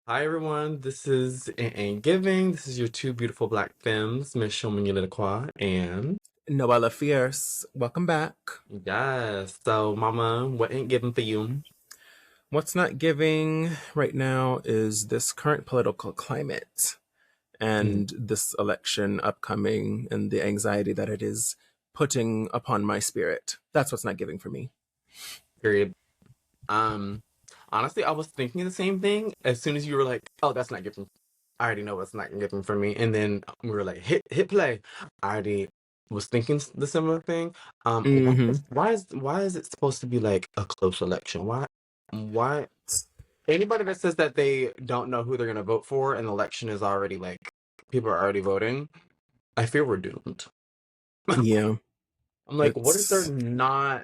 Hi everyone, this is Ain't Giving. This is your two beautiful black femmes, Miss Shomini Lacroix and Noella Fierce, welcome back. yes. So, Mama, what ain't giving for you? What's not giving right now is this current political climate Mm, and this election upcoming and the anxiety that it is putting upon my spirit. That's what's not giving for me. period. Um, Honestly, I was thinking the same thing as soon as you were like, "Oh, that's not giving." I already know what's not giving for me, and then we were like, "Hit play." I already was thinking the similar thing. Why Mm-hmm. why is it supposed to be like a close election? Why? Anybody that says that they don't know who they're gonna vote for and the election is already like people are already voting, I fear we're doomed. Yeah, I'm like, what if they're it's not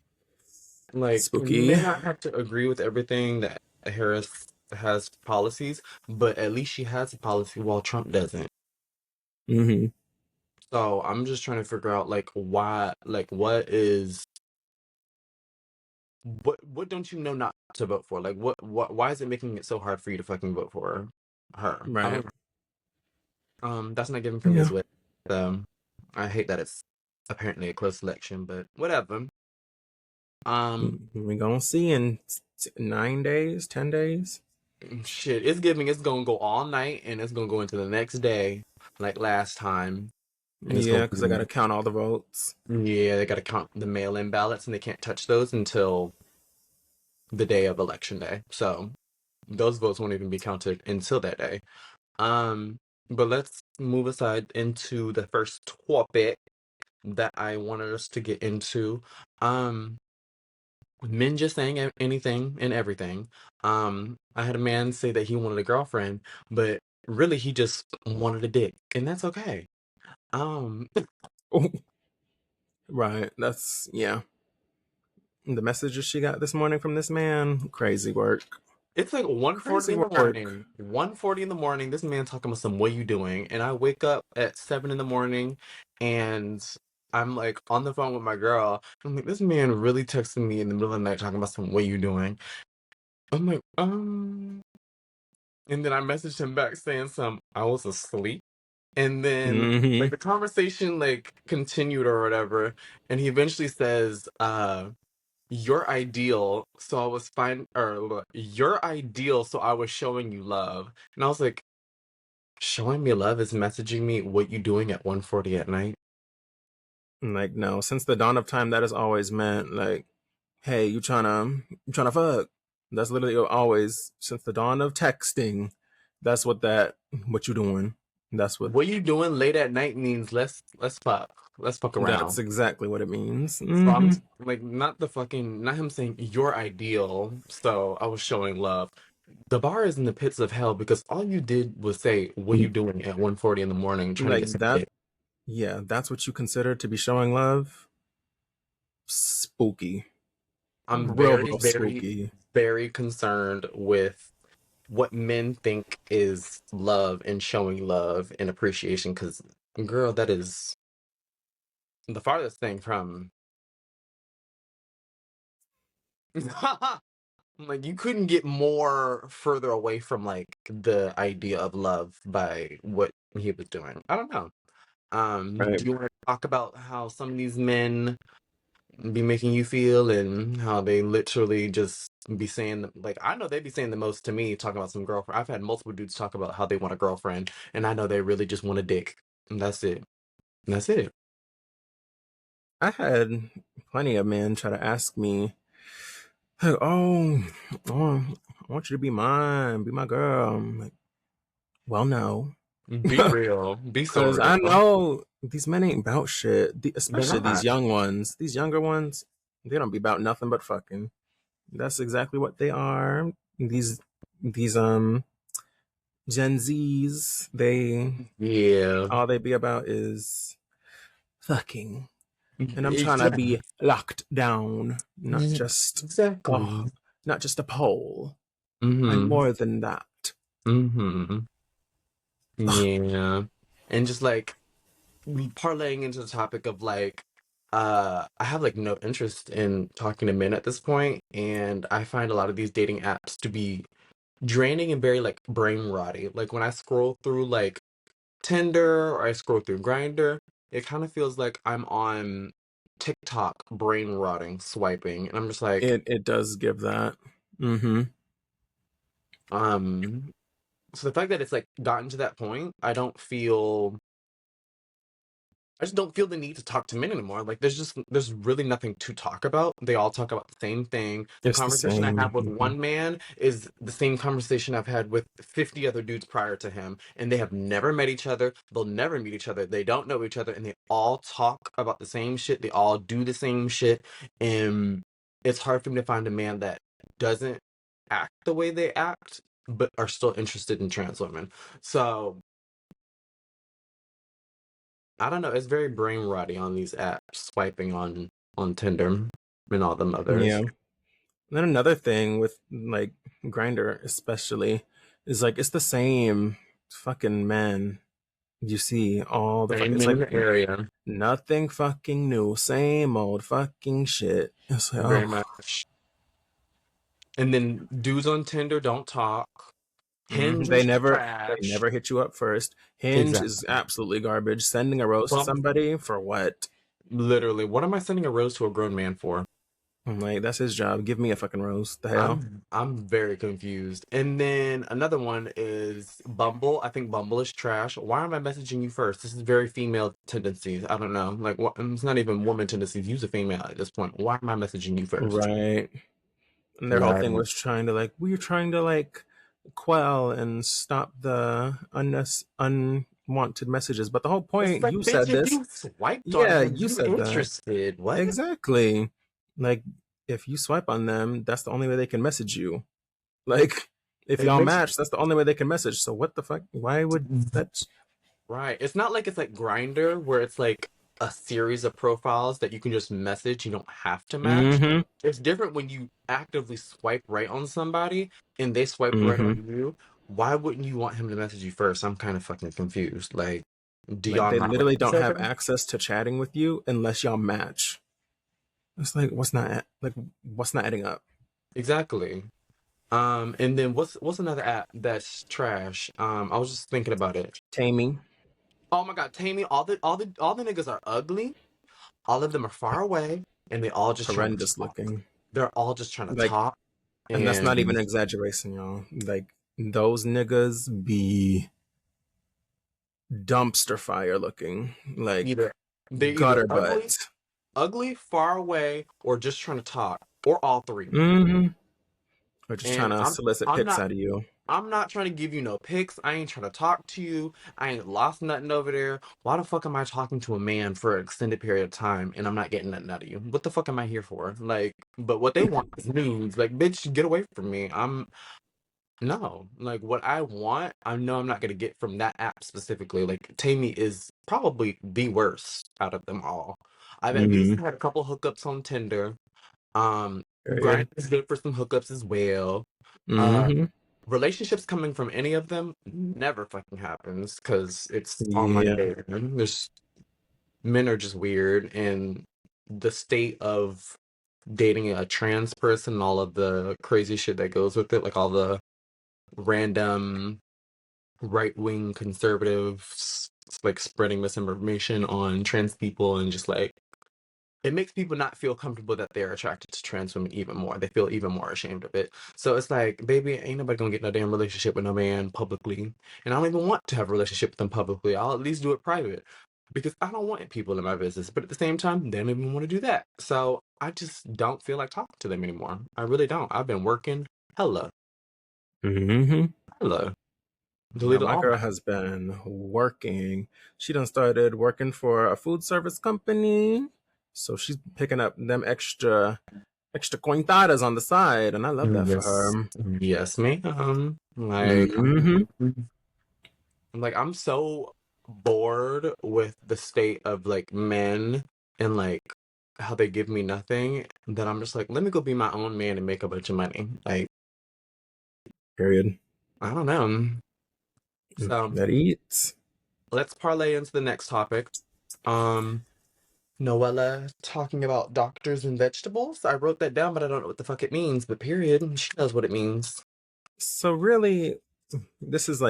like you may spooky. not have to agree with everything that Harris has policies, but at least she has a policy while Trump doesn't. Mm-hmm. So I'm just trying to figure out like why like what don't you know not to vote for? Like what why is it making it so hard for you to fucking vote for her? I Right. don't that's not given for me Yeah. as well. Um, I hate that it's apparently a close election, but whatever. Um, We gonna see in 9 days, 10 days. Shit, it's giving. It's gonna go all night, and it's gonna go into the next day, like last time, and it's Yeah, gonna because I be gotta count all the votes. yeah. They gotta count the mail-in ballots, and they can't touch those until the day of election day. So those votes won't even be counted until that day. Um, but let's move aside into the first topic that I wanted us to get into. Um, Men just saying anything and everything. I had a man say that he wanted a girlfriend, but really he just wanted a dick, and that's okay. Um, Right. That's yeah. The messages she got this morning from this man, crazy work. it's like 1:40 Crazy in the work. morning. 1:40 in the morning. This man talking about some what you doing, and I wake up at 7 in the morning, and I'm like on the phone with my girl. I'm like, this man really texting me in the middle of the night talking about some what you doing. I'm like, and then I messaged him back saying some I was asleep. And then Hmm. like the conversation like continued or whatever, and he eventually says, "You're ideal, so I was fine," or look, "You're ideal, so I was showing you love." And I was like, "Showing me love is messaging me what you doing at 1:40 at night?" Like no, since the dawn of time, that has always meant like, hey, you trying to fuck. That's literally always since the dawn of texting. That's what you doing. That's what What you doing late at night means let's fuck that's around. exactly what it means. So I'm Hmm. like, not him saying you're ideal, so I was showing love. The bar is in the pits of hell because all you did was say, "What you doing at 1:40 in the morning trying to Like get some that. dick?" Yeah, that's what you consider to be showing love. Spooky, I'm very, real very, spooky. very concerned with what men think is love and showing love and appreciation. Because, girl, that is the farthest thing from. Like you couldn't get more further away from like the idea of love by what he was doing. I don't know. Right. Do you want to talk about how some of these men be making you feel and how they literally just be saying like I know they be saying the most to me talking about some girlfriend. I've had multiple dudes talk about how they want a girlfriend and I know they really just want a dick. And that's it. And that's it. I had plenty of men try to ask me, like, oh, I want you to be mine, be my girl. I'm like, well, no. Be real. Be so Because I real. know these men ain't about shit. They're Especially these not. young ones. These younger ones, they don't be about nothing but fucking. That's exactly what they are. These Gen Zs, Yeah. all they be about is fucking. And I'm trying to Exactly. be locked down, oh, Exactly. not just a pole. I'm Mm-hmm. more than that. Mm-hmm. Ugh. Yeah. And just like parlaying into the topic of like I have like no interest in talking to men at this point, and I find a lot of these dating apps to be draining and very like brain rotty. Like when I scroll through like Tinder or I scroll through Grinder, it kind of feels like I'm on TikTok brain rotting, swiping. And I'm just like, It does give that. Mm-hmm. um, so the fact that it's like gotten to that point, I just don't feel the need to talk to men anymore. Like there's really nothing to talk about. They all talk about the same thing. The It's the conversation I same. have with Mhm. one man is the same conversation I've had with 50 other dudes prior to him, and they have never met each other. They'll never meet each other. They don't know each other, and they all talk about the same shit. They all do the same shit, and it's hard for me to find a man that doesn't act the way they act, but are still interested in trans women. So I don't know. It's very brain rotty on these apps, swiping on Tinder and all them Yeah. others. And then another thing with like Grinder especially is like it's the same fucking men you see all the fuck. Same It's in like the area, nothing fucking new, same old fucking shit. It's like very oh, much. And then dudes on Tinder don't talk. Hinge they is never trash. hit you up first. Hinge is Exactly. absolutely garbage. Sending a rose to Bump, somebody for what? literally. What am I sending a rose to a grown man for? I'm like, that's his job. Give me a fucking rose. The hell? I'm very confused. And then another one is Bumble. I think Bumble is trash. Why am I messaging you first? This is very female tendencies. I don't know. Like, what? It's not even woman tendencies. Use a female at this point. Why am I messaging you first? Right. And their whole Like, thing was trying to like we're trying to like quell and stop the unwanted messages. But the whole it's point, like, you bitch, said if this. you swiped on Yeah, him, you you said that. interested. What? Exactly. Like if you swipe on them, that's the only way they can message you. Like if It y'all makes match, that's the only way they can message. So what the fuck? Why would that? right. It's not like it's like Grinder where it's like a series of profiles that you can just message. You don't have to match. Mm-hmm. It's different when you actively swipe right on somebody and they swipe right Mm-hmm. on you. Why wouldn't you want him to message you first? I'm kind of fucking confused. Like, do Like y'all they not like literally each don't have other? access to chatting with you unless y'all match. It's like what's not adding up? Exactly. And then what's another app that's trash? I was just thinking about it. Taming, Oh my God, Tammy, all the niggas are ugly. All of them are far away, and they all just trying to horrendous talk. looking. They're all just trying to Like, talk, and that's not even and an exaggeration, y'all. Like those niggas be dumpster fire looking, like either they're either gutter butt. ugly, far away, or just trying to talk, or all three. Mm-hmm. Or just trying And to solicit I'm pics not out of you. I'm not trying to give you no pics. I ain't trying to talk to you. I ain't lost nothing over there. Why the fuck am I talking to a man for an extended period of time and I'm not getting nothing out of you? What the fuck am I here for? Like, but what they want is nudes. Like, bitch, get away from me. I'm no, like what I want, I know I'm not gonna get from that app specifically. Like Tammy is probably the worst out of them all. I've at least Mm-hmm. had a couple hookups on Tinder. Grindr Period. is good for some hookups as well. Uh, Mm-hmm. relationships coming from any of them never fucking happens because it's online Yeah. dating. There's men are just weird, and the state of dating a trans person, all of the crazy shit that goes with it, like all the random right-wing conservatives like spreading misinformation on trans people and just like it makes people not feel comfortable that they're attracted to trans women even more. They feel even more ashamed of it. So it's like, baby, ain't nobody gonna get no damn relationship with no man publicly. And I don't even want to have a relationship with them publicly. I'll at least do it private. Because I don't want people in my business. But at the same time, they don't even want to do that. So I just don't feel like talking to them anymore. I really don't. I've been working hella, Mm-hmm. hella. Yeah, Deleted my all my girl has been working. She done started working for a food service company. So she's picking up them extra cointadas on the side, and I love that for yes, her. yes, ma'am. Mm-hmm. I'm so bored with the state of like men and like how they give me nothing that I'm just like, let me go be my own man and make a bunch of money. Like, Period. I don't know. So That eats. let's parlay into the next topic. Um, Noella talking about doctors and vegetables. I wrote that down, but I don't know what the fuck it means. But period, she knows what it means. So really, this was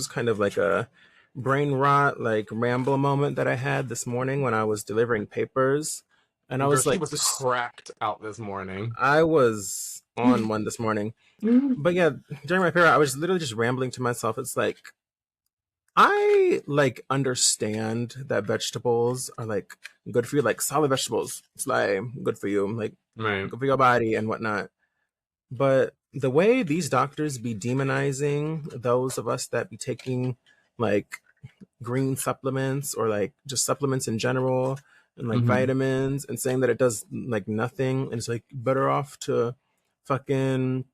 kind of like a brain rot, like ramble moment that I had this morning when I was delivering papers, and I Girl, was she like, was just cracked out this morning. I was on one this morning. But yeah, during my paper, I was literally just rambling to myself. It's like I like understand that vegetables are like good for you, like solid vegetables. It's like good for you, like Right. good for your body and whatnot. But the way these doctors be demonizing those of us that be taking like green supplements or like just supplements in general and like Mm-hmm. vitamins and saying that it does like nothing and it's like better off to fucking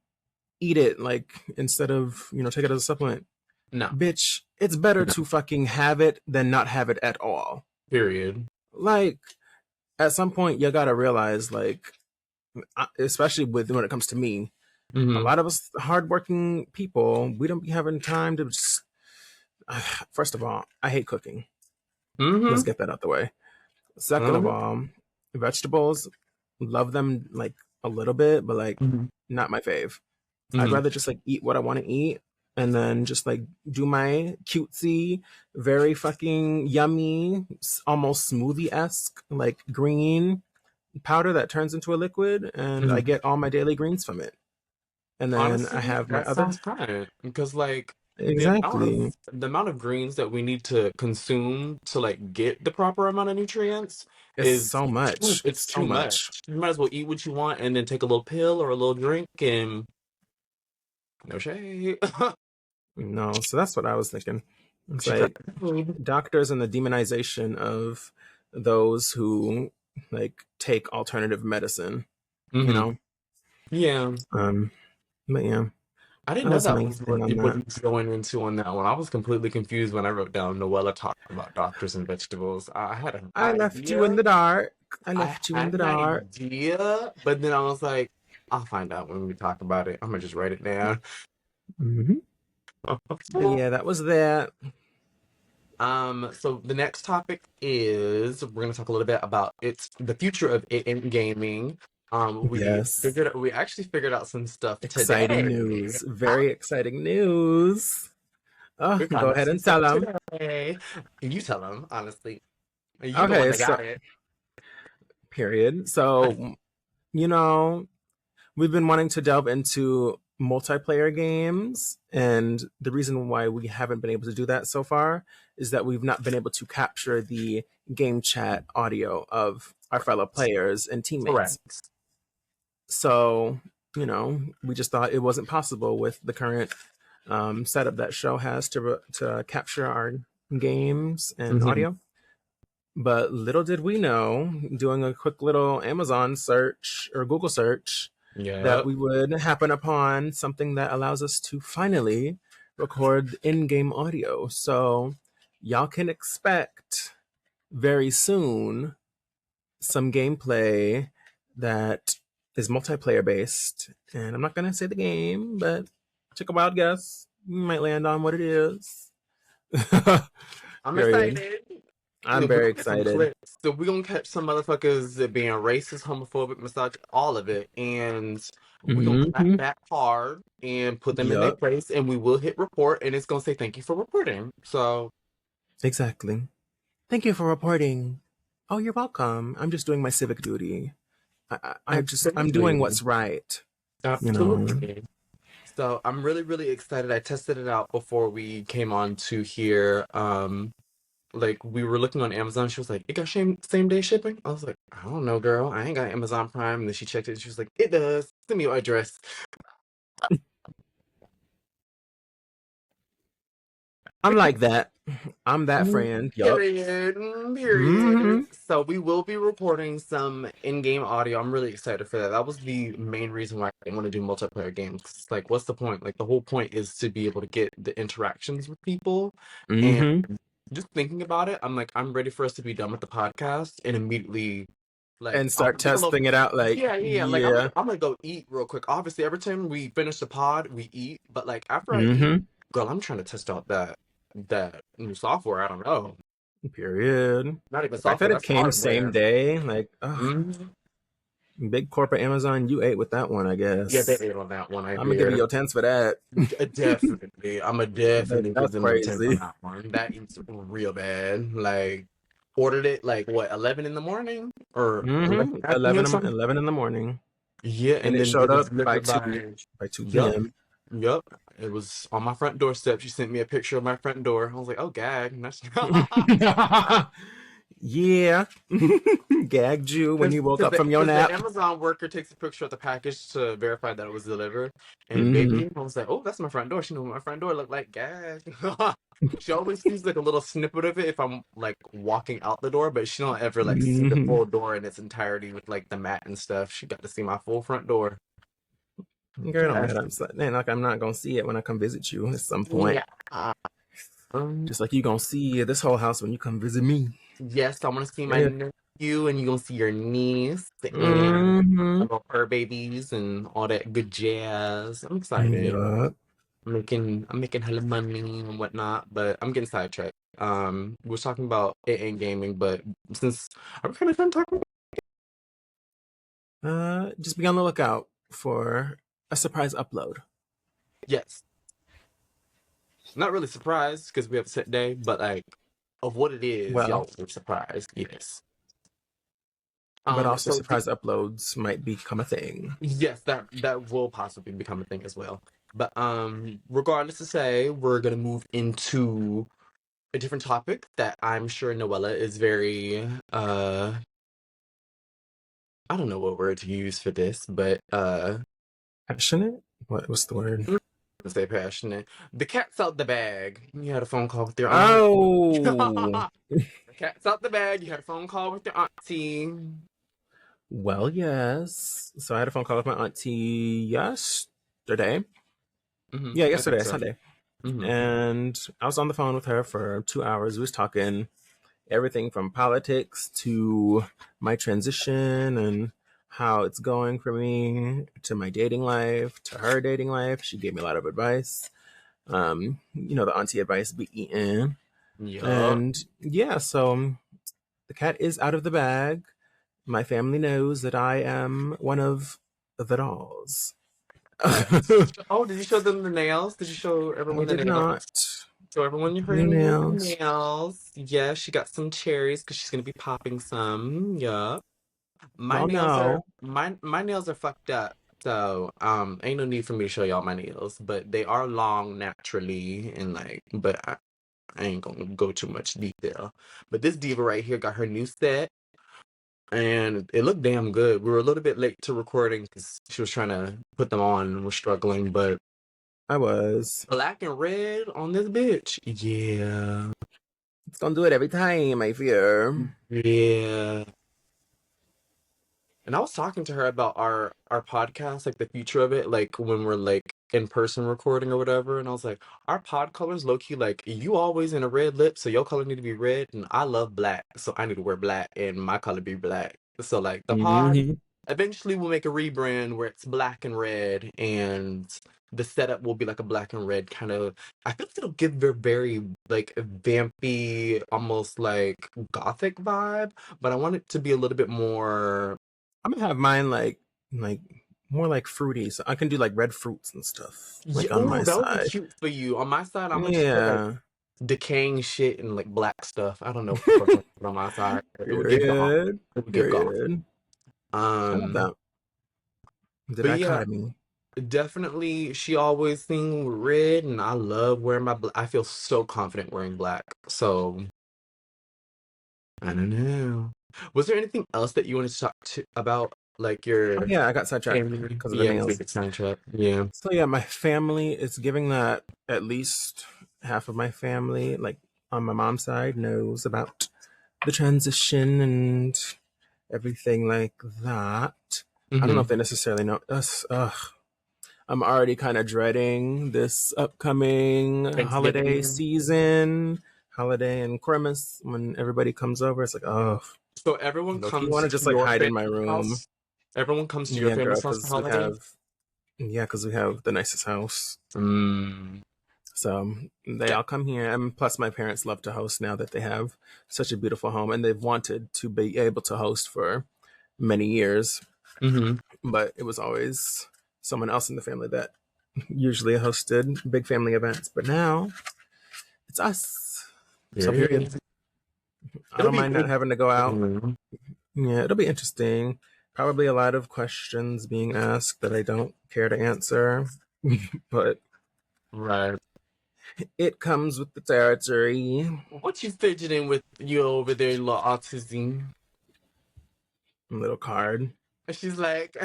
eat it like instead of, take it as a supplement. No. Bitch, it's better No. to fucking have it than not have it at all. Period. Like at some point you gotta realize like especially with when it comes to me, a Mm-hmm. lot of us hardworking people, we don't be having time to just. First of all, I hate cooking. Let's Mm-hmm. get that out the way. Second of Uh-huh. all, vegetables, love them like a little bit, but like Mm-hmm. not my fave. I'd Mm-hmm. rather just like eat what I want to eat and then just like do my cutesy, very fucking yummy, almost smoothie esque, like green powder that turns into a liquid, and I Mm-hmm. get all my daily greens from it. And then I Honestly, have my that other. sounds fine because like Exactly. the amount of greens that we need to consume to like get the proper amount of nutrients It's is so much. it's So too much. much. You might as well eat what you want and then take a little pill or a little drink and no shade. No, so that's what I was thinking. It's She tried like food. doctors and the demonization of those who like take alternative medicine, you Mm-hmm. know? Yeah. Um, but yeah, I didn't that know was that my was thing what on what that. he was going into on that one. I was completely confused when I wrote down Noella talking about doctors and vegetables. I had an I left you in idea. the dark. I I left you in had the an dark. idea, but then I was like, I'll find out when we talk about it. I'm gonna just write it down. Hmm. But yeah, that was that. So the next topic is we're gonna talk a little bit about it's the future of it in gaming. Yes. We actually figured out some stuff Exciting today. news. Very exciting news. Oh, We go found out ahead some and stuff tell them. today. You tell them, honestly. You the one Okay, that so got it. period. So, you know, we've been wanting to delve into multiplayer games, and the reason why we haven't been able to do that so far is that we've not been able to capture the game chat audio of our fellow Correct. players and teammates. Correct. So, we just thought it wasn't possible with the current setup that show has to capture our games and Hmm. audio. But little did we know, doing a quick little Amazon search or Google search, that Yep. we would happen upon something that allows us to finally record in game audio. So, y'all can expect very soon some gameplay that is multiplayer based. And I'm not going to say the game, but take a wild guess. You might land on what it is. I'm Period. excited. I'm We're very gonna get some excited. clips. So we're gonna catch some motherfuckers that being racist, homophobic, misogynist, all of it, and we're gonna clap Hmm. back hard and put them in their Yup. place, and we will hit report, and it's gonna say thank you for reporting. So Exactly. Thank you for reporting. Oh, you're welcome. I'm just doing my civic duty. I'm doing absolutely, what's right. You know. absolutely. So I'm really, really excited. I tested it out before we came on to here. Like we were looking on Amazon. She was like, "It got same day shipping." I was like, "I don't know, girl. I ain't got Amazon Prime." And then she checked it. And she was like, "It does. Send me your address." I'm like that. I'm that friend. Yup. Period. Period. Hmm. So we will be recording some in-game audio. I'm really excited for that. That was the main reason why I didn't want to do multiplayer games. Like, what's the point? Like, the whole point is to be able to get the interactions with people. And Hmm. just thinking about it, I'm like, I'm ready for us to be done with the podcast and immediately, like, And I'm start gonna take a little. testing it out. Like, Yeah, yeah, yeah. Like, yeah. I'm gonna go eat real quick. Obviously, every time we finish the pod, we eat. But like after I eat, Hmm. girl, I'm trying to test out that new software. I don't know. Period. Not even The fact that software, it that's came same hardware. day, like, ugh. Mhm. Big corporate Amazon, you ate with that one, I Yeah, they guess. ate on that one. I I'm gonna give you did. your tens for that. Definitely. I'm a Baby, definitely give that's them a 10 on crazy. that one. That eats real bad. Like, ordered it like what, 11 in the morning or 11 in the afternoon, 11, something? 11 in the morning, Yeah, and and it then it showed was up delivered by 2 yup, p.m. yup. It was on my front doorstep. She sent me a picture of my front door. I was like, oh, gag. That's Yeah, gagged you when because you woke because up the, from your 'cause the nap. Amazon worker takes a picture of the package to verify that it was delivered. And Hmm. baby, I was like, oh, that's my front door. She knew what my front door looked like. Gag. She always sees like a little snippet of it if I'm like walking out the door, but she don't ever like see the Hmm. full door in its entirety with like the mat and stuff. She got to see my full front door. Girl, don't Yes. matter. Like I'm not gonna see it when I come visit you at some point. Yeah. Um, Just like you gonna see this whole house when you come visit me. yes, I want to see my Yeah. nephew, and you're gonna see your niece and Hmm. my little fur babies and all that good jazz. I'm excited. Yeah. I'm making hella money and whatnot, but I'm getting sidetracked. We were talking about it in gaming, but since are we kind of done talking? Just be on the lookout for a surprise upload. Yes, not really surprised because we have a set day, but like of what it is, Well, y'all were surprised. Yes. but also So surprise uploads might become a thing. yes, that will possibly become a thing as well. But regardless to say, we're gonna move into a different topic that I'm sure Noella is very I don't know what word to use for this, but Passionate? What was the word? I'm gonna say passionate. The cat's out the bag. You had a phone call with your aunt. Oh, The cat's out the bag. You had a phone call with your auntie. well, yes. So I had a phone call with my auntie yesterday. Yeah, I think yesterday, so. Sunday. hmm And I was on the phone with her for 2 hours. We was talking everything from politics to my transition and how it's going for me, to my dating life, to her dating life. She gave me a lot of advice. The auntie advice be eaten. Yup. And yeah, so the cat is out of the bag. My family knows that I am one of the dolls. Yes. Oh, did you show them the nails? Did you show I everyone the did nails? not. Show everyone her New new nails. nails. Yeah, she got some cherries because she's gonna be popping some. Yup. My Well, nails are no. my nails are fucked up. So, ain't no need for me to show y'all my nails, but they are long naturally and like, but I ain't gonna go too much detail. But this diva right here got her new set and it looked damn good. We were a little bit late to recording because she was trying to put them on and was struggling, but I was. black and red on this bitch. Yeah. It's gonna do it every time, I fear. Yeah. And I was talking to her about our podcast, like the future of it, like when we're like in person recording or whatever. And I was like, our pod colors low key, like you always in a red lip, so your color need to be red, and I love black, so I need to wear black, and my color be black. So like the pod Hmm. eventually we'll make a rebrand where it's black and red, and the setup will be like a black and red kind of. I feel like it'll give a very like vampy, almost like gothic vibe, but I want it to be a little bit more. I'm gonna have mine like more like fruity, so I can do like red fruits and stuff, Yeah, like on oh, my that would be side. cute for you. On my side, I'm gonna just put like Yeah. decaying shit and like black stuff. I don't know what the fuck I'm gonna put on my side. It would give goth. Period. It would give goth. Period. I love Um, that. The but yeah, dichotomy. definitely. She always sing red, and I love wearing my. I feel so confident wearing black. So I don't know. Was there anything else that you wanted to talk about, like Oh your yeah, I got sidetracked family? because of the Yeah, we nails. could sign up. Yeah. So yeah, my family is giving that at least half of my family, like on my mom's side, knows about the transition and everything like that. I don't know Mm-hmm. if they necessarily know us. Ugh. I'm already kind of dreading this upcoming holiday Thanksgiving. season, holiday and Christmas when everybody comes over. It's like, oh, So everyone look, you comes want to to just like your hide in my family's room. house. Everyone comes to your Yeah, girl, family's house for because we holidays. have, yeah, because we have the nicest house. Mm, So they yeah. all come here. And plus, my parents love to host now that they have such a beautiful home and they've wanted to be able to host for many years. Mm-hmm. but it was always someone else in the family that usually hosted big family events. But now it's us. So period. Period. I It'll don't be mind not having to go out. interesting. Yeah, it'll be interesting. Probably a lot of questions being asked that I don't care to answer, but Right. it comes with the territory. What you fidgeting with you over there, little autism? Little card. And she's like,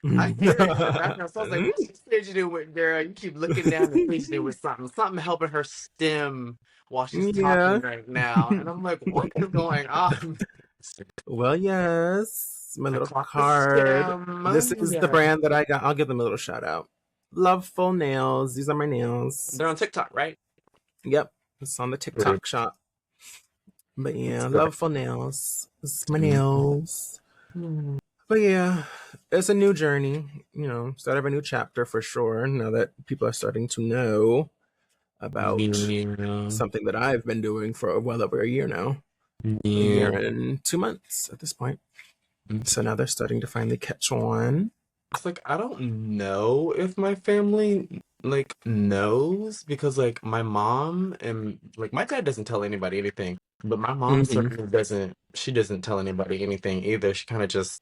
I hear it in the background. So I was like, what you fidgeting with, girl? You keep looking down and fidgeting with something. Something helping her stem while she's talking Yeah. right now. And I'm like, what is going on? Well, yes, my I little caught the card. This stem. is the Yeah. brand that I got. I'll give them a little shout out. Loveful Nails. These are my nails. They're on TikTok, right? Yep, it's on the Good. TikTok shop. But That's yeah, good. Loveful Nails. This is my Mm. nails. But yeah, it's a new journey. Start of a new chapter for sure. Now that people are starting to know about Yeah. something that I've been doing for well over a year now. A year Yeah. and 2 months at this point. So now they're starting to finally catch on. It's like I don't know if my family like knows because like my mom and like my dad doesn't tell anybody anything, but my mom Hmm. certainly doesn't. She doesn't tell anybody anything either. She kind of just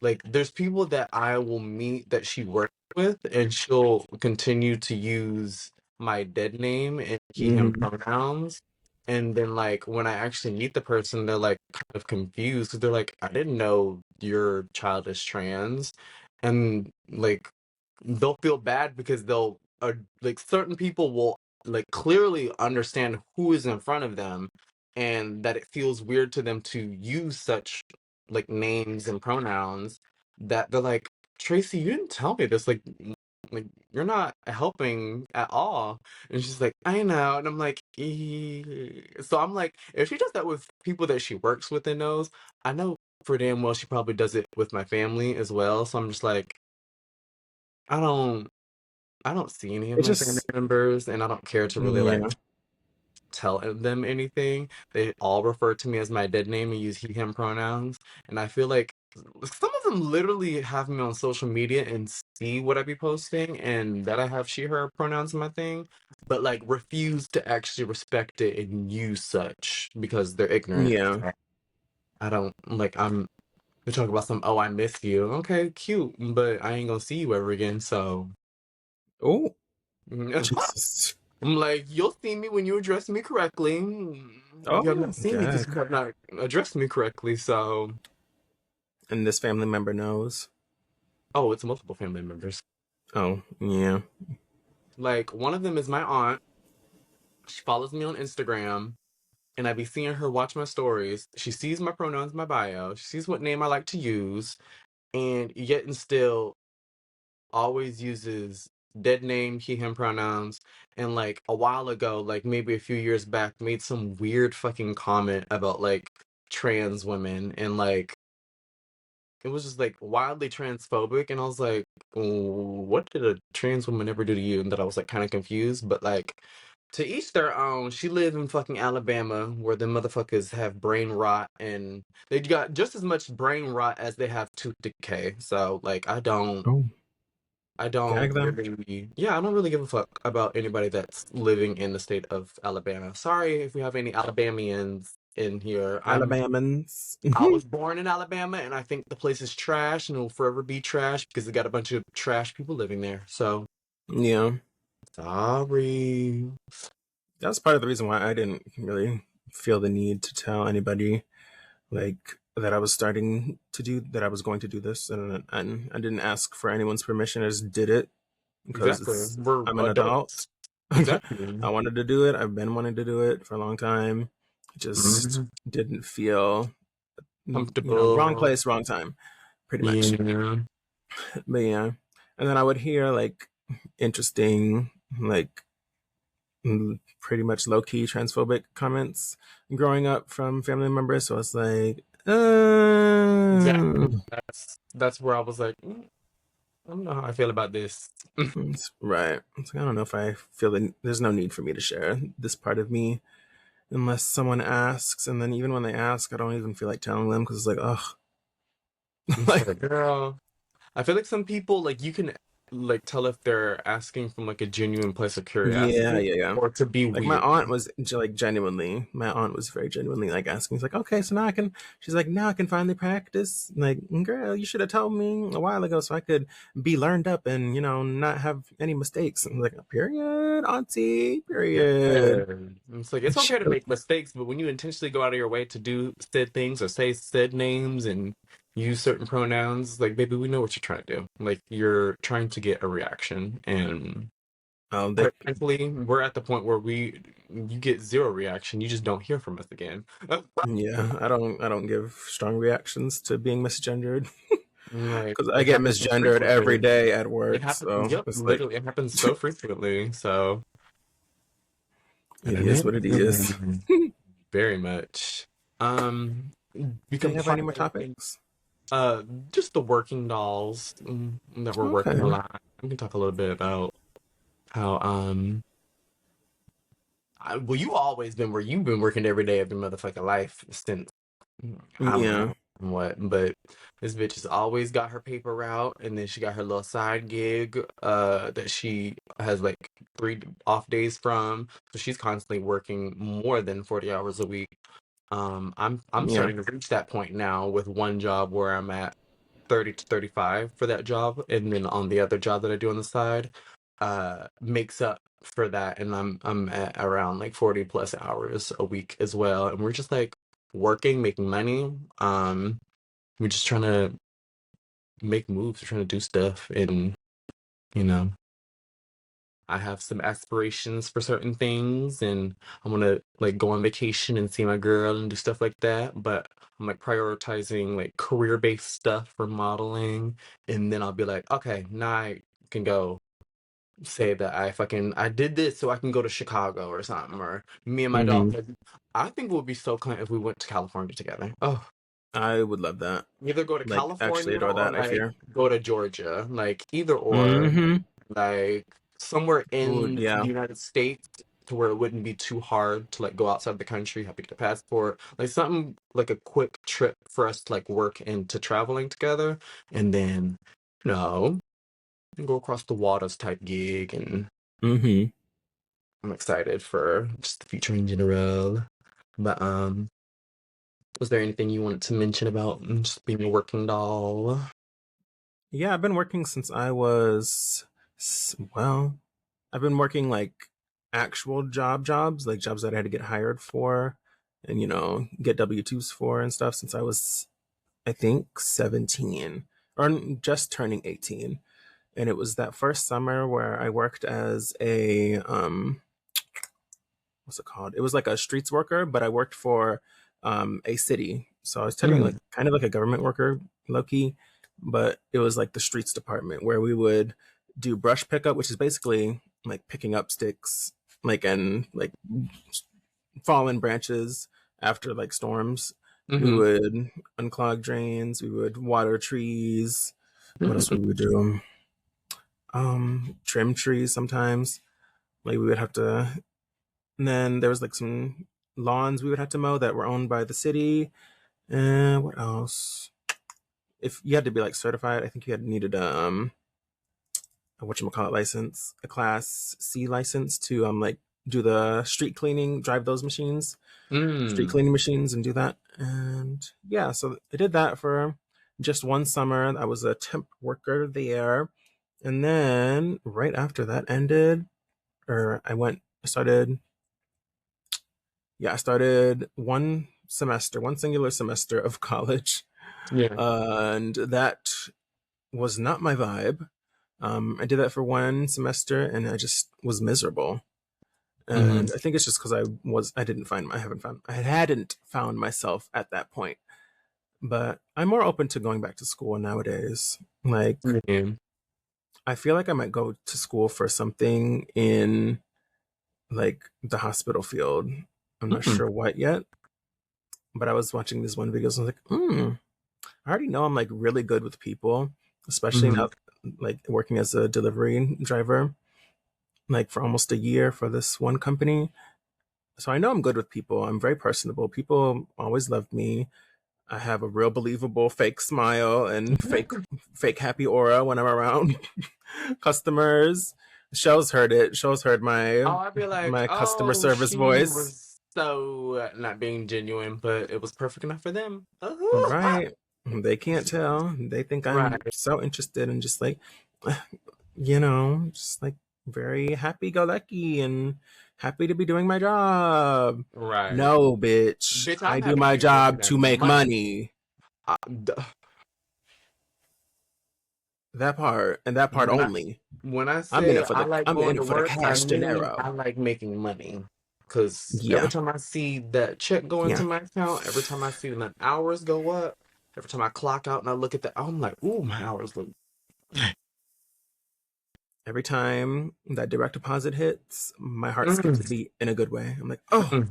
like there's people that I will meet that she works with, and she'll continue to use my dead name and he him Hmm. pronouns. And then like when I actually meet the person, they're like kind of confused because they're like, I didn't know your child is trans. And like they'll feel bad because they'll like certain people will like clearly understand who is in front of them and that it feels weird to them to use such like names and pronouns that they're like, Tracy, you didn't tell me this. Like you're not helping at all. And she's like, I know. And I'm like, so I'm like, if she does that with people that she works with and knows, I know for damn well she probably does it with my family as well. So I'm just like, I don't I don't see any of It my family just, members, and I don't care to really like yeah. tell them anything. They all refer to me as my dead name and use he, him pronouns. And I feel like some of them literally have me on social media and see what I be posting and that I have she, her pronouns in my thing, but like refuse to actually respect it and use such because they're ignorant. Yeah. I don't like, they're talking about some, oh, I miss you. Okay, cute, but I ain't gonna see you ever again, so. Oh, Jesus. I'm like, you'll see me when you address me correctly. You have Oh, not seen me because God. you have not addressed me correctly. So, And this family member knows. oh, it's multiple family members. Oh, yeah. Like, one of them is my aunt. She follows me on Instagram, and I be seeing her watch my stories. She sees my pronouns, my bio. She sees what name I like to use, and yet and still always uses dead name, he, him pronouns. And like a while ago, like maybe a few years back, made some weird fucking comment about like trans women and like it was just like wildly transphobic. And I was like, what did a trans woman ever do to you? And that I was like kind of confused. But like to each their own. She live in fucking Alabama where the motherfuckers have brain rot and they got just as much brain rot as they have tooth decay. So like Oh, I don't gag them. really, yeah, I don't really give a fuck about anybody that's living in the state of Alabama. Sorry if we have any Alabamians in here. Alabamans. I was born in Alabama and I think the place is trash and it will forever be trash because it got a bunch of trash people living there. So, Yeah. sorry. That's part of the reason why I didn't really feel the need to tell anybody like that I was starting to do that I was going to do this, and I didn't ask for anyone's permission. I just did it because Exactly. it's We're I'm an adults. adult. Exactly. I wanted to do it. I've been wanting to do it for a long time. It just Mhm. didn't feel, wrong Comfortable. place, wrong time, pretty much. Yeah. But yeah, and then I would hear like interesting, like pretty much low key transphobic comments growing up from family members. So it's like, Exactly. That's where I was like, I don't know how I feel about this. right. It's like, I don't know if I feel that there's no need for me to share this part of me unless someone asks. And then even when they ask, I don't even feel like telling them because it's like, oh, It's Like, like, girl. I feel like some people like you can like tell if they're asking from like a genuine place of yeah, curiosity yeah, yeah. or to be Like my aunt weird. was like genuinely, my aunt was very genuinely like asking. She's like, okay, so now I can. She's like, now I can finally practice. Like, girl, you should have told me a while ago so I could be learned up and not have any mistakes. I'm like, period, auntie, Yeah. period. It's like it's She, okay to make mistakes, but when you intentionally go out of your way to do said things or say said names and use certain pronouns, like baby, we know what you're trying to do. Like you're trying to get a reaction. And they, quite frankly, we're at the point where you get zero reaction, you just don't hear from us again. yeah, I don't give strong reactions to being misgendered Like because I it get happens so misgendered every frequently. day at It work. happens, So yep, it's like, literally, it happens so frequently. So, and it is what it is. very much. Um, Do you become have part any of more anything. topics? Just the working dolls that we're working a Okay. lot. We can talk a little bit about how well, you always been where you've been working every day of your motherfucking life since I don't Yeah. know what, but this bitch has always got her paper route, and then she got her little side gig that she has like 3 off days from, so she's constantly working more than 40 hours a week. I'm Yeah. starting to reach that point now with one job where I'm at 30 to 35 for that job, and then on the other job that I do on the side makes up for that, and I'm at around like 40 plus hours a week as well, and we're just like working, making money. We're just trying to make moves, we're trying to do stuff, and you know, I have some aspirations for certain things, and I want to like go on vacation and see my girl and do stuff like that. But I'm like prioritizing like career-based stuff for modeling, and then I'll be like, okay, now I can go say that I did this so I can go to Chicago or something, or me and my dog. Hmm. Like, I think it would be so kind if we went to California together. Oh, I would love that. either go to Like, actually California adore or that, I like fear. go to Georgia, like either or, Hmm. like somewhere Would, in the yeah. United States to where it wouldn't be too hard to like go outside the country, have to get a passport, like something like a quick trip for us to like work into traveling together, and then no, go across the waters type gig, and Hmm. I'm excited for just the future in general. But was there anything you wanted to mention about just being a working doll? Yeah, I've been working since I was, well, I've been working like actual jobs, like jobs that I had to get hired for and, get W-2s for and stuff since I was, I think, 17 or just turning 18. And it was that first summer where I worked as what's it called? It was like a streets worker, but I worked for a city. So I was technically like Mm, kind of like a government worker, low key, but it was like the streets department where we would do brush pickup, which is basically like picking up sticks, like and like fallen branches after like storms. We mm-hmm, would unclog drains. We would water trees. What else mm-hmm, would we do? Trim trees sometimes. Like we would have to. And then there was like some lawns we would have to mow that were owned by the city. And what else? If you had to be like certified, I think you had needed a whatchamacallit license, a class C license to like do the street cleaning, drive those machines, street mm. cleaning machines and do that. And yeah, so I did that for just one summer. I was a temp worker there. And then right after that ended, or I started, yeah, I started one singular semester of college. Yeah. And that was not my vibe. I did that for one semester and I just was miserable. Mm-hmm. And I think it's just because I hadn't found myself at that point. But I'm more open to going back to school nowadays. Like, Yeah. I feel like I might go to school for something in like the hospital field. I'm not Mm-hmm. sure what yet, but I was watching these one videos and I was like, I already know I'm like really good with people, especially Mm-hmm. now like working as a delivery driver, like for almost a year for this one company. So I know I'm good with people. I'm very personable. People always love me. I have a real believable fake smile and fake happy aura when I'm around customers. Shell's heard it. Shell's heard Oh, I'd be like, my customer oh, service she voice. was so not being genuine, but it was perfect enough for them. Right. They can't tell. They think I'm Right, so interested and just like, just like very happy go lucky and happy to be doing my job. right. No, bitch. Bitch, I I'm do happy to my be making job that to make money. money. Uh, d- That part and that part when I only. when I I'm in say it for I the like I'm in going it to for the work, I cash mean I dinero. like making money. Cause every Yeah. time I see that check go into Yeah. my account, every time I see the hours go up, every time I clock out and I look at that, I'm like, ooh, my hours look. Every time that direct deposit hits, my heart skips a Mm, beat in a good way. I'm like, oh, mm,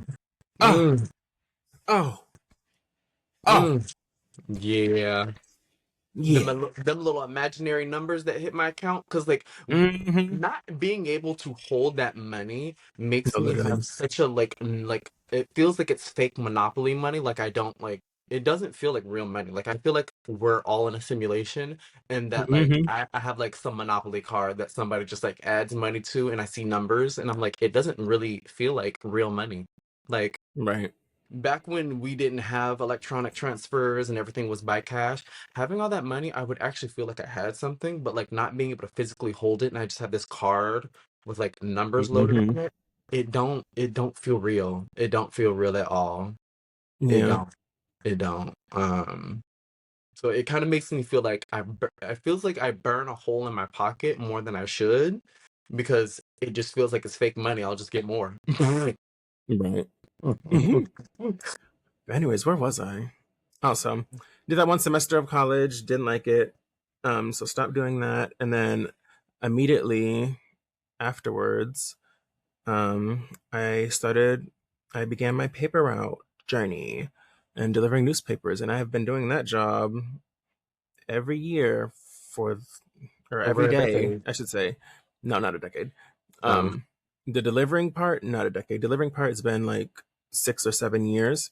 oh, mm, oh, oh, mm. Yeah. yeah. Them little imaginary numbers that hit my account, because like Mm-hmm. not being able to hold that money makes No, me have literally. such a like it feels like it's fake monopoly money. Like I don't like it doesn't feel like real money. Like I feel like we're all in a simulation, and that like Mm-hmm. I have like some monopoly card that somebody just like adds money to, and I see numbers and I'm like, it doesn't really feel like real money. Like Right. back when we didn't have electronic transfers and everything was by cash, having all that money, I would actually feel like I had something, but like not being able to physically hold it and I just have this card with like numbers loaded Mm-hmm. on it, it don't feel real. It don't feel real at all. It Yeah. don't. It don't. So it kind of makes me feel like I feels like I burn a hole in my pocket more than I should because it just feels like it's fake money. I'll just get more. Right. Anyways, where was I? Also, did that one semester of college, didn't like it. So stopped doing that. And then immediately afterwards, I started, I began my paper route journey and delivering newspapers. And I have been doing that job every year for, or every Over a day, decade. I should say. No, not a decade. Um, Um, the delivering part, not a decade. Delivering part has been like 6 or 7 years,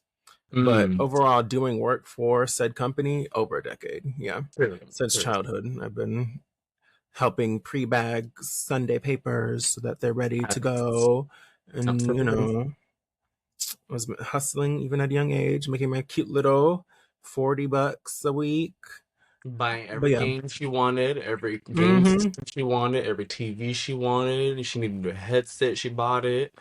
but mm, overall doing work for said company over a decade. Yeah. Really, Since really. childhood, I've been helping pre-bag Sunday papers so that they're ready to go. And, Absolutely. I was hustling even at a young age, making my cute little $40 a week. Buying But every yeah. game she wanted, every game Mm-hmm. system she wanted, every TV she wanted. She needed a headset, she bought it.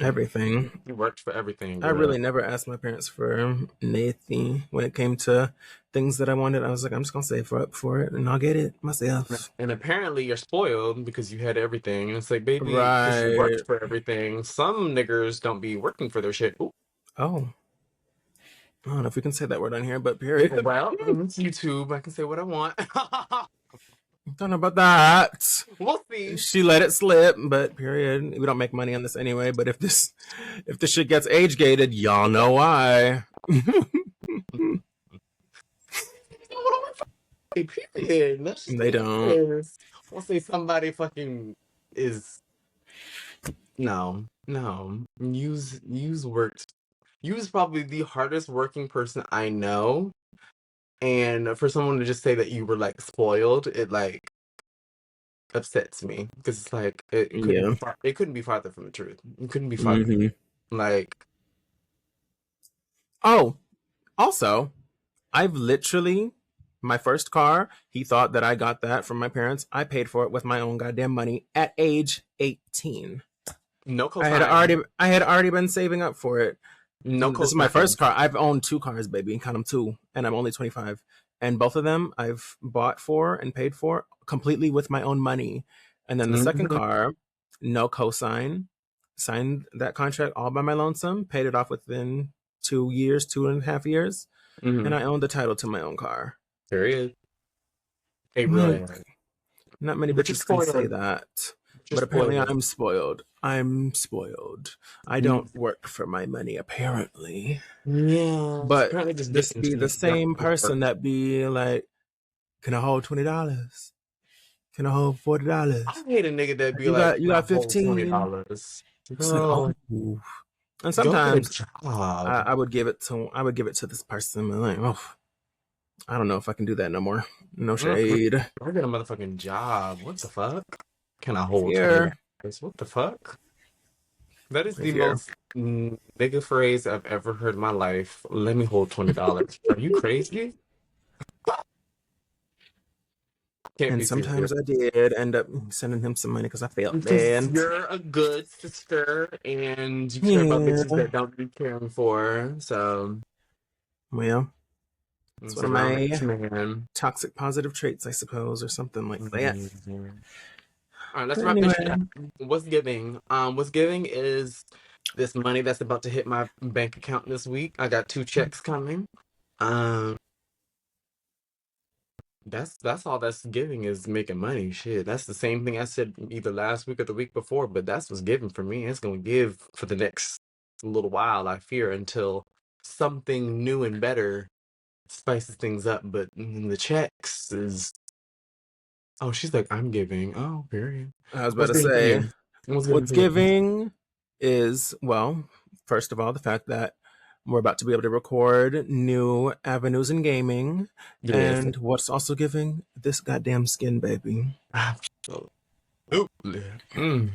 Everything. It worked for everything, I girl. really never asked my parents for anything when it came to things that I wanted. I was like, I'm just gonna save up for it and I'll get it myself. And apparently you're spoiled because you had everything. And it's like, baby, because you worked Right. for everything. Some niggers don't be working for their shit. Ooh. Oh, I don't know if we can say that word on here, but period. Well, it's YouTube. I can say what I want. Don't know about that. We'll see. She let it slip, but period. We don't make money on this anyway. But if this shit gets age gated, y'all know why. Period. Let's just They leave it don't. there. We'll say somebody fucking is no, no. Use worked. Use probably the hardest working person I know, and for someone to just say that you were like spoiled, it like upsets me because it's like Yeah. it couldn't be farther from the truth. It couldn't be farther. Hmm. Like Oh, also, I've literally my first car. He thought that I got that from my parents. I paid for it with my own goddamn money at age 18. no I had cosign, already I had already been saving up for it. no This is my cosign. first car. I've owned two cars, baby. Count them two, and I'm only 25. And both of them I've bought for and paid for completely with my own money. And then the second Hmm. car, no cosign, signed that contract all by my lonesome, paid it off within 2 years, 2.5 years, and Hmm. I owned the title to my own car. Period. It I'm really like, is. not many But you're bitches can say spoiled. that. You're But apparently spoiled. I'm spoiled. I'm spoiled. I don't work for my money, apparently. Yeah, it's But apparently just this dicking be to the you. Don't same work. person that be like, can I hold $20? Can I hold I $40? hate a nigga that be You like, got you "Can I got hold 15. $20?" It's like, Girl, oh, And Go get a sometimes job. I would give it to this person and like, oh, I don't know if I can do that no more. No Mm-mm. shade. Go get a motherfucking job. What the fuck? Can I hold Fear. $20? What the fuck? That is the Fear. most nigga phrase I've ever heard in my life. Let me hold $20. Are you crazy? Can't And be serious. sometimes I did end up sending him some money because I felt Because bad. you're a good sister and you care about bitches Yeah. that don't be caring for. So Well, it's one it's a of real my nice man. toxic positive traits, I suppose, or something like that. Mhm. All right, let's But wrap this anyway, shit up. What's giving? What's giving is this money that's about to hit my bank account this week. I got 2 checks coming. Um, that's all that's giving is making money. Shit, that's the same thing I said either last week or the week before, but that's what's giving for me. It's gonna give for the next little while, I fear, until something new and better spices things up. But the checks is oh, she's like, I'm giving. Oh, period. I was about What's to giving for say, you? What's giving what's for you? giving is, well, first of all, the fact that we're about to be able to record new avenues in gaming. Yes. And what's also giving? This goddamn skin, baby. Absolutely. Mm.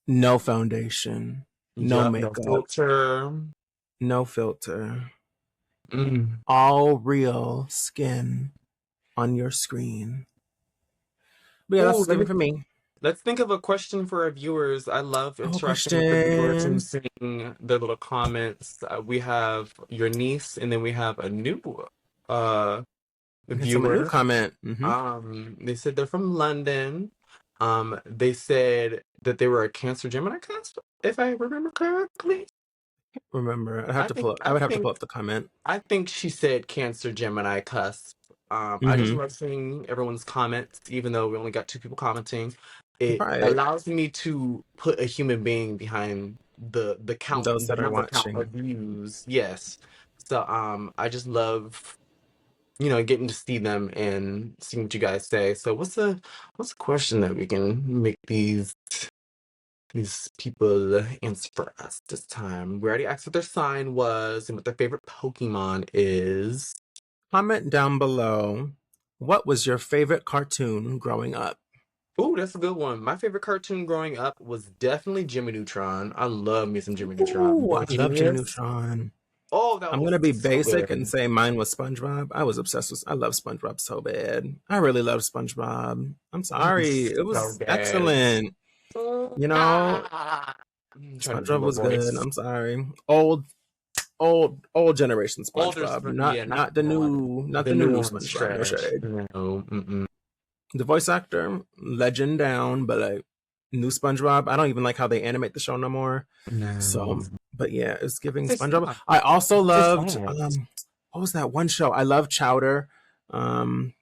No foundation, no Yup, no makeup, filter. no filter. Mm. All real skin on your screen. But yeah, Ooh, that's giving for me. let's think of a question for our viewers. I love Oh, interacting with the viewers and question. seeing their little comments. We have your niece, and then we have a new uh We had someone new viewer. comment. They said they're from London. They said that they were a Cancer Gemini cusp, if I remember correctly. Remember, I think I I would have to think pull up the comment. I think she said Cancer Gemini cusp. I just Mm-hmm. love seeing everyone's comments, even though we only got 2 people commenting. It Right. allows me to put a human being behind Those the that are number count of watching. views. Yes. So I just love, getting to see them and seeing what you guys say. So what's a question that we can make these people answer for us this time? We already asked what their sign was and what their favorite Pokemon is. Comment down below. What was your favorite cartoon growing up? Oh, that's a good one. My favorite cartoon growing up was definitely Jimmy Neutron. I love me some Jimmy Neutron. Ooh, I love Jimmy Genius. Neutron. Oh, that I'm was gonna be so basic and good. say mine was SpongeBob. I was obsessed with. I love SpongeBob so bad. I really love SpongeBob. I'm It was sorry. It so was good. excellent. You know, I'm trying to do SpongeBob my was good. voice. I'm sorry. Old generation Older, SpongeBob. yeah, not Not the the new new one's SpongeBob. No trash. shade. No, mm-mm. The voice actor, legend down, but like new SpongeBob. I don't even like how they animate the show no more. No. So, but yeah, it's giving It's SpongeBob. not. I also It's loved sad. what was that one show? I love Chowder. Um,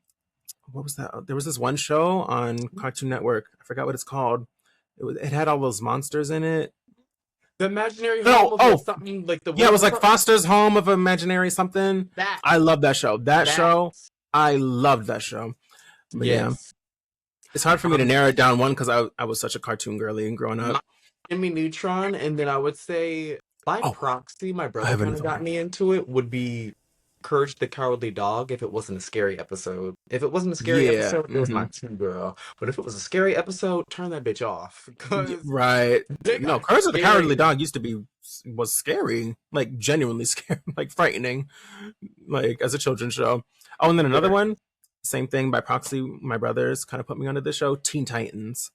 what was that? There was this one show on Cartoon Network. I forgot what it's called. It had all those monsters in it. The imaginary home No, of oh something like the yeah, it was whatever like part. Foster's Home of Imaginary something. That. I love that show. That. I loved that show. But yeah, Yes. it's hard for me to Um, narrow it down one because I was such a cartoon girly and growing my up. Jimmy Neutron, and then I would say by Oh, proxy, my I brother have kind of another got one. me into it, would be Courage the Cowardly Dog if it wasn't a scary episode. If it wasn't a scary Yeah. episode, it was my two girl. But if it was a scary episode, turn that bitch off. Because Right. they No, got Courage of the Cowardly scary. Dog was scary, like genuinely scary, like frightening, like as a children's show. Oh, and then another Yeah. one, same thing by proxy. My brothers kind of put me onto this show, Teen Titans.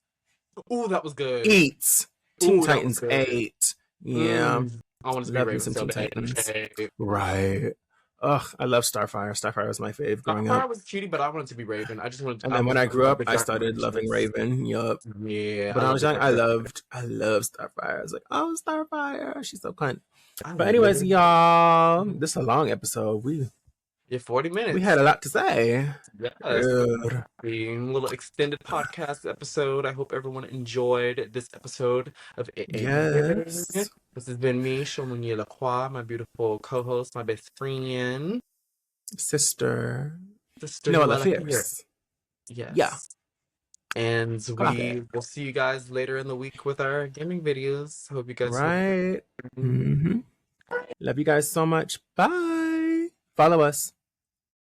Ooh, that was good. Eats Teen Ooh, that was Titans good. 8. Yeah, I wanted to be love me Raven some so Teen bad. Titans. Okay. Right. Ugh, I love Starfire. Starfire was my fave growing up. Starfire was cutie, but I wanted to be Raven. And I then when was I trying to grew be up, the I dark started loving righteous. Raven. Yup. Yeah, But I when I love was the young, dark righteous. I loved Starfire. I was like, oh, Starfire, she's so cunt. I But anyways, literally. y'all, this is a long episode. Yeah, 40 We had minutes. a lot to say. Yes. Good. A little extended podcast episode. I hope everyone enjoyed this episode of It Ain't Giving. Yes. This has been me, Shomuni Lacroix, my beautiful co-host, my best friend, Sister Sister Noella Noella here. Fierce. Yeah. Yes. And Clock it. we will see you guys later in the week with our gaming videos. Hope you guys have Right. fun. Mm-hmm. Love you guys so much. Bye. Follow us.